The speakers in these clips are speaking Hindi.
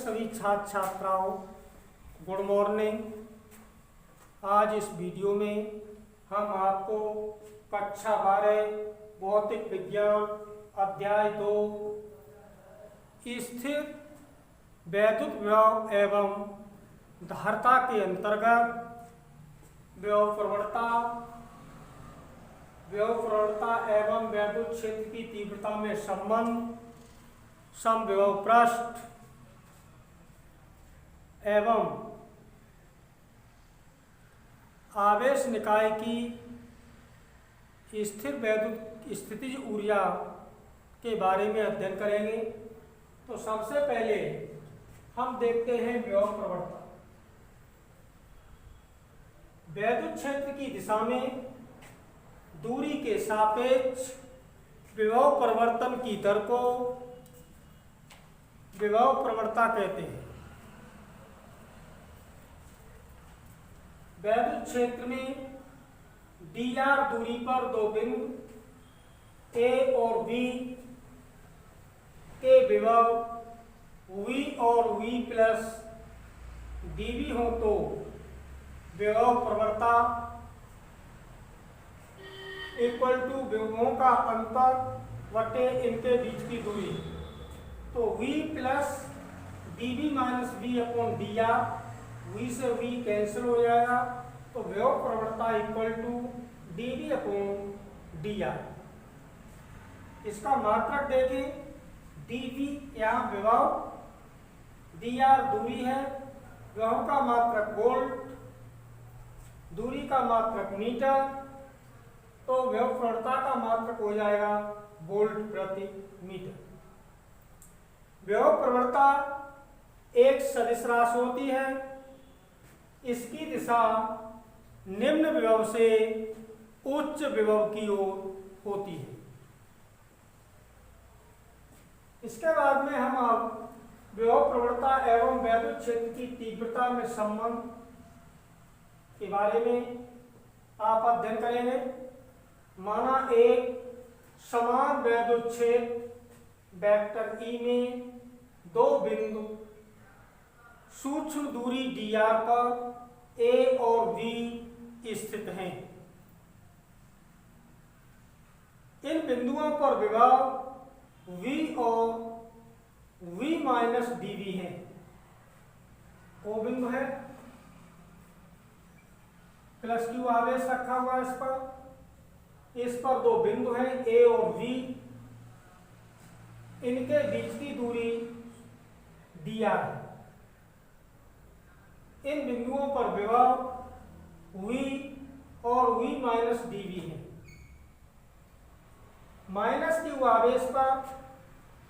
सभी छात्र छात्राओं, गुड मॉर्निंग। आज इस वीडियो में हम आपको कक्षा 12 भौतिक विज्ञान अध्याय 2 स्थिर वैद्युत विभव एवं धारिता के अंतर्गत विभव प्रवणता एवं वैद्युत क्षेत्र की तीव्रता में संबंध, समविभव पृष्ठ एवं आवेश निकाय की स्थिर वैद्युत स्थितिज ऊर्जा के बारे में अध्ययन करेंगे। तो सबसे पहले हम देखते हैं विभव प्रवणता। वैद्युत क्षेत्र की दिशा में दूरी के सापेक्ष विभव परिवर्तन की दर को विभव प्रवणता कहते हैं। वैद्युत क्षेत्र में dr दूरी पर दो बिंदु A और B के विभव V और V प्लस dV हो तो विभव प्रवणता इक्वल टू विभवों का अंतर बटे इनके बीच की दूरी। तो V plus dV minus V upon dr, V से V कैंसिल हो जाएगा, तो विभव प्रवणता equal to dV upon dr। इसका मात्रक देखें, dV यहाँ विभव, dr दूरी है, विभव का मात्रक वोल्ट, दूरी का मात्रक मीटर, तो विभव प्रवणता का मात्रक हो जाएगा वोल्ट प्रति मीटर। विभव प्रवणता एक सदिश राशि होती है। इसकी दिशा निम्न विभव से उच्च विभव की ओर होती है। इसके बाद में हम अब विभव प्रवणता एवं वैद्युत क्षेत्र की तीव्रता में संबंध के बारे में आप अध्ययन करेंगे। माना एक समान वैद्युत क्षेत्र वेक्टर E में दो बिंदु सूक्ष्म दूरी dr पर A और V स्थित हैं। इन बिंदुओं पर विभव V और V माइनस dV है। वो बिंदु है, प्लस Q आवेश रखा हुआ है इस पर दो बिंदु हैं A और V, इनके बीच की दूरी dr है। इन बिंदुओं पर विभव V और V माइनस dV है। माइनस Q आवेश पर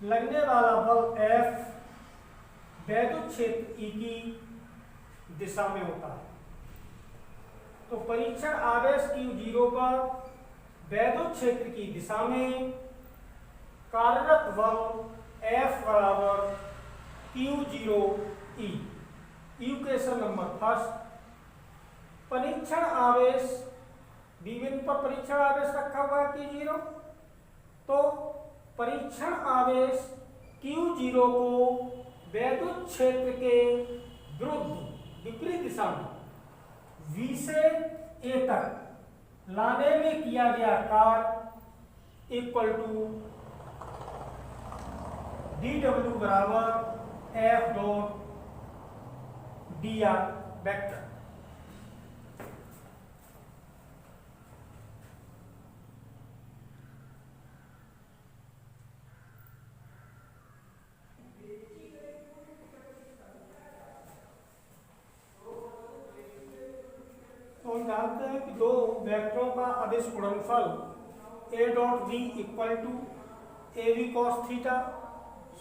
लगने वाला बल F वैद्युत क्षेत्र E की दिशा में होता है। तो परीक्षण आवेश Q0 पर वैद्युत क्षेत्र की दिशा में कार्यरत बल F बराबर Q0E। इक्वेशन नंबर फर्स्ट, परीक्षण आवेश विभिन्न पर परीक्षण आवेश रखा हुआ है Q0, तो परीक्षण आवेश Q0 को वैद्युत क्षेत्र के विरुद्ध विपरीत दिशा में V से A तक लाने में किया गया कार्य इक्वल टू dW बराबर F डॉट dr वेक्टर। तो हम जानते हैं कि दो वेक्टरों का अदिश गुणनफल A dot V equal to AB cos theta.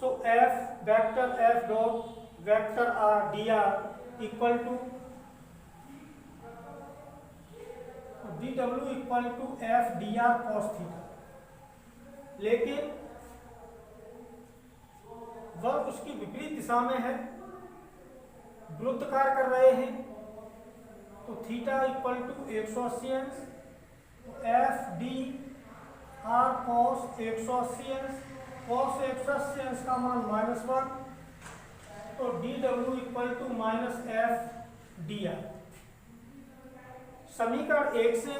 So F vector F dot vector dr equal to dW equal to F dr cos theta. लेकिन वह उसकी विपरीत दिशा में है, वृत्तकार कर रहे हैं, तो थीटा इक्वल टू 180 अंश, F D R cos 180 अंश, cos 180 अंश का मान -1, तो D W equal to minus F D R. समीकरण 1 से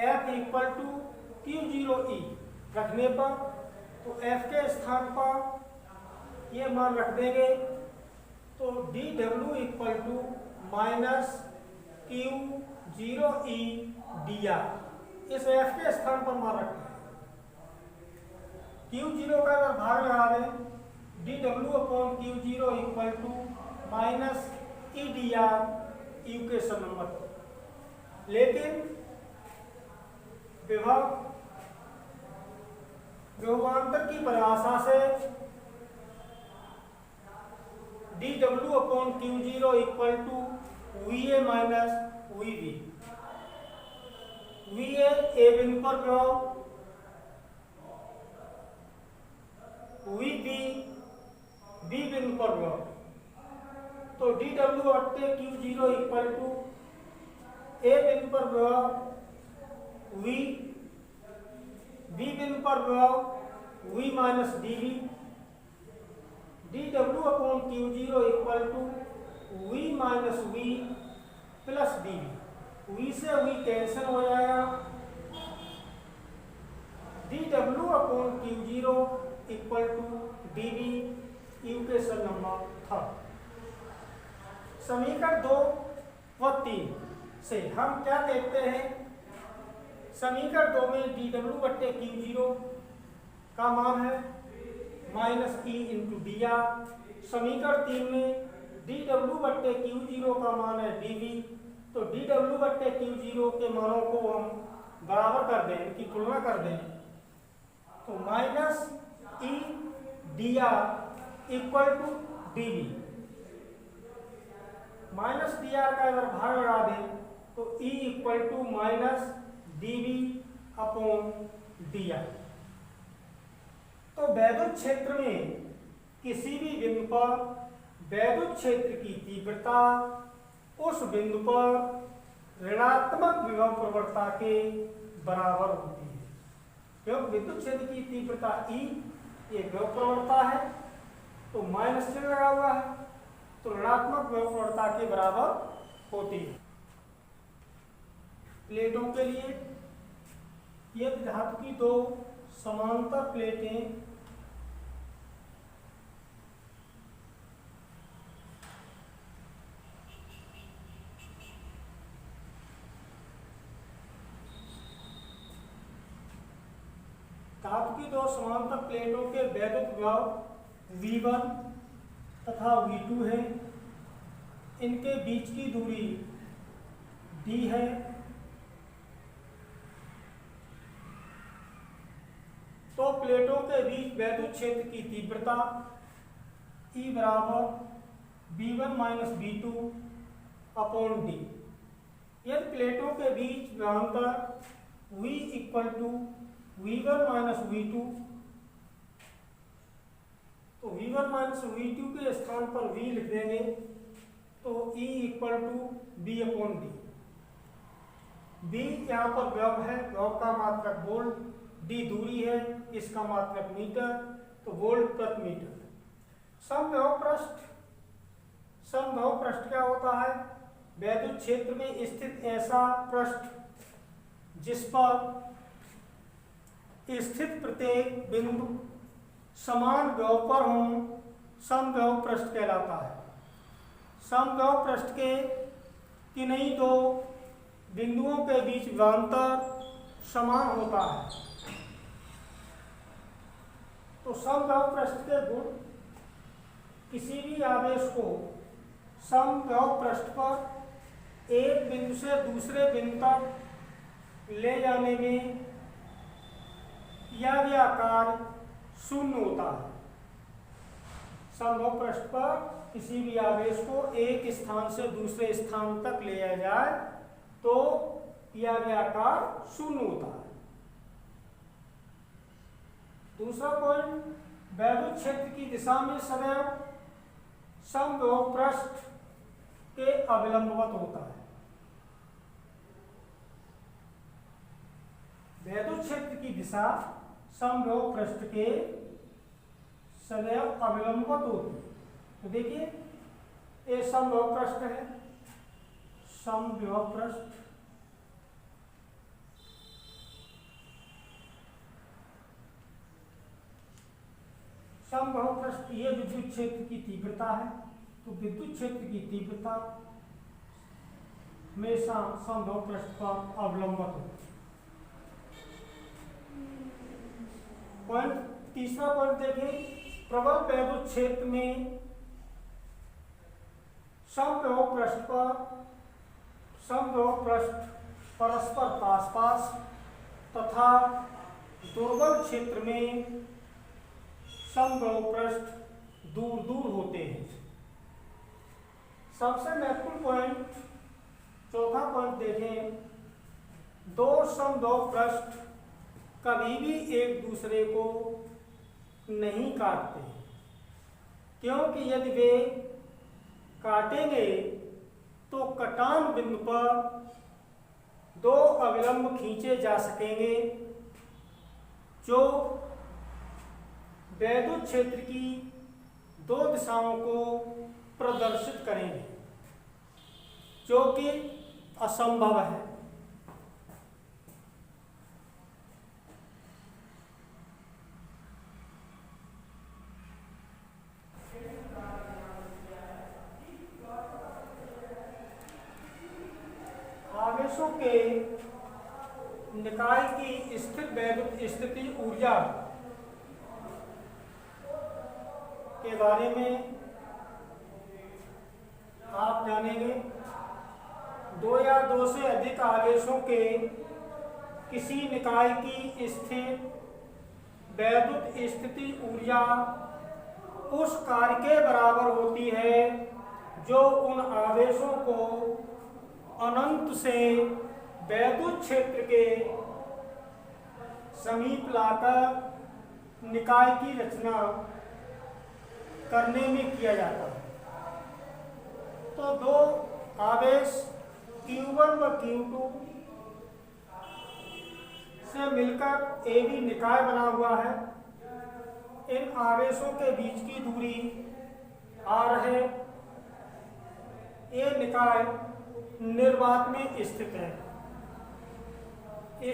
F equal to Q zero E रखने पर तो एफ के स्थान पर ये मान रख देंगे, तो D W equal to minus Q zero E D R. इस एफ के स्थान पर मान रखना है। क्यू जीरो का अगर भाग लगा दें, D W upon Q zero equal to minus E D R equation number. लेकिन विभवांतर की परिभाषा से D W upon Q zero equal to V A minus V B. V A बिंदु पर विभव, वी बी बिंदु पर विभव। तो डी डब्ल्यू बट्टे Q zero equal to A बिंदु पर विभव वी, बी बिंदु पर विभव V minus D B. D W upon Q zero equal to V minus V plus D B. V से वी कैंसिल हो जाएगा। D W upon Q zero equal to D B equation number 3। समीकरण 2 व 3 से हम क्या देखते हैं? समीकरण 2 में डी डब्ल्यू बट्टे क्यू जीरो का मान है minus E into D R. समीकरण 3 में डी डब्ल्यू बट्टे क्यू जीरो का मान है डी वी। तो डी डब्ल्यू बट्टे क्यू जीरो के मानों को हम बराबर कर दें, इनकी तुलना कर दें, तो minus E D R equal to D V. Minus D R का अगर भाग लगा दें तो E equal to minus D V upon D R. तो वैद्युत क्षेत्र में किसी भी बिंदु पर वैद्युत क्षेत्र की तीव्रता उस बिंदु पर ऋणात्मक विभव प्रवणता के बराबर होती है। क्योंकि विद्युत क्षेत्र की तीव्रता ई, ये विभव प्रवणता है, तो माइनस चिन्ह लगा हुआ है, तो ऋणात्मक विभव प्रवणता के बराबर होती है। प्लेटों के लिए ये धातु की 2 समांतर प्लेटें धातु की 2 समांतर प्लेटों के वैद्युत विभव V1 तथा V2 है। इनके बीच की दूरी D है। तो प्लेटों के बीच वैद्युत क्षेत्र की तीव्रता E बराबर V1 minus V2 upon D। यदि प्लेटों के बीच विभवांतर V equal to V1 minus V2, तो V1 माइनस V2 के स्थान पर V लिख देंगे, तो E equal to B upon D। B यहाँ पर विभव है, विभव का मात्रक वोल्ट, D दूरी है, इसका मात्रक मीटर, तो वोल्ट प्रति मीटर। समविभव पृष्ठ, समविभव पृष्ठ क्या होता है? वैद्युत क्षेत्र में स्थित ऐसा पृष्ठ जिस पर स्थित प्रत्येक बिंदु समान विभव पर हों, समविभव पृष्ठ कहलाता है। समविभव पृष्ठ के किन्हीं 2 बिंदुओं के बीच विभवांतर समान होता है, तो समविभव पृष्ठ के गुण किसी भी आवेश को समविभव पृष्ठ पर एक बिंदु से दूसरे बिंदु तक ले जाने में किया गया कार्य शून्य होता है। समविभव पृष्ठ पर किसी भी आवेश को एक स्थान से दूसरे स्थान तक ले जाया जाए तो किया गया कार्य शून्य होता है। दूसरा पॉइंट, वैद्युत क्षेत्र की दिशा में सदैव समविभव पृष्ठ के अविलंबवत होता है। वैद्युत क्षेत्र की दिशा समविभव पृष्ठ के सदैव अविलंबवत होती है। तो देखिए ये समविभव पृष्ठ है, समविभव पृष्ठ। समबाहु पृष्ठ ये विद्युत क्षेत्र की तीव्रता है। तो विद्युत क्षेत्र की तीव्रता हमेशा समबाहु पृष्ठ पर अवलंबित होती है। पॉइंट तीसरा पॉइंट देखें, प्रबल वैद्युत क्षेत्र में समबाहु पृष्ठ परस्पर पास पास तथा दुर्बल क्षेत्र में समबाहु पृष्ठ दूर दूर होते हैं। सबसे महत्वपूर्ण पॉइंट, चौथा पॉइंट देखें, दो समबाहु पृष्ठ कभी भी एक दूसरे को नहीं काटते, क्योंकि यदि वे काटेंगे तो कटान बिंदु पर दो अविलंब खींचे जा सकेंगे जो वैद्युत क्षेत्र की दो दिशाओं को प्रदर्शित करेंगे, जो कि असंभव है। आवेशों के निकाय की स्थिर वैद्युत स्थिति ऊर्जा के बारे में आप जानेंगे। दो या दो से अधिक आवेशों के किसी निकाय की स्थिर वैद्युत स्थिति ऊर्जा उस कार्य के बराबर होती है जो उन आवेशों को अनंत से वैद्युत क्षेत्र के समीप लाकर निकाय की रचना करने में किया जाता है। तो दो आवेश Q1 व Q2 से मिलकर ए बी निकाय बना हुआ है। इन आवेशों के बीच की दूरी R है। ये निकाय निर्वात में स्थित है।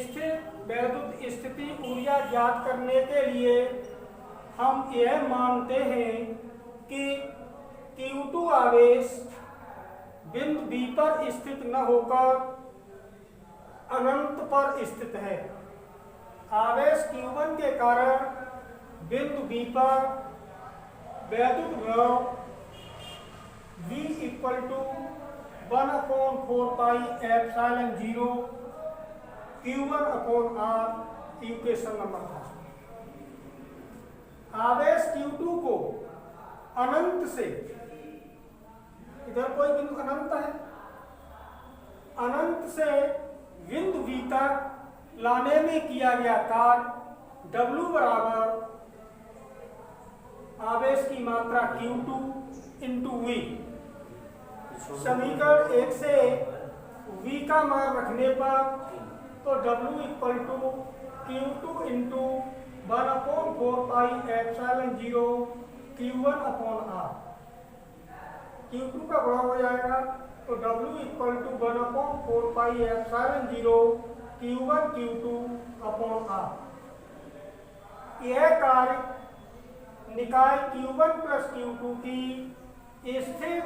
स्थिर वैद्युत स्थिति ऊर्जा ज्ञात करने के लिए हम यह मानते हैं कि Q2 आवेश बिंदु B पर स्थित न होकर अनंत पर स्थित है। आवेश Q1 के कारण बिंदु B पर वैद्युत विभव V = 1/4πε0 Q1/R इक्वेशन नंबर 5। आवेश Q2 को अनंत से, इधर कोई बिंदु अनंत है, अनंत से बिंदु V तक लाने में किया गया कार्य W बराबर आवेश की मात्रा Q2 × V। समीकरण 1 से V का मान रखने पर तो W = Q2 × 1/4πε0 Q1/R। Q2 का गुणा हो जाएगा तो W = 1/4πε0 Q1 Q2/R। यह कार्य निकाय Q1 + Q2 की स्थिर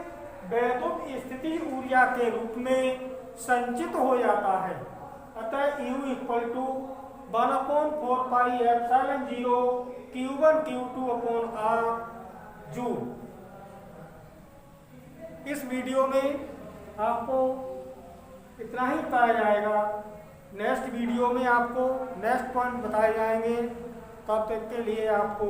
वैद्युत स्थिति ऊर्जा के रूप में संचित हो जाता है। अतः U = 1/4πε0 Q1 Q2/R जूल। इस वीडियो में आपको इतना ही बताया जाएगा। नेक्स्ट वीडियो में आपको नेक्स्ट पॉइंट बताए जाएंगे। तब तक के लिए आपको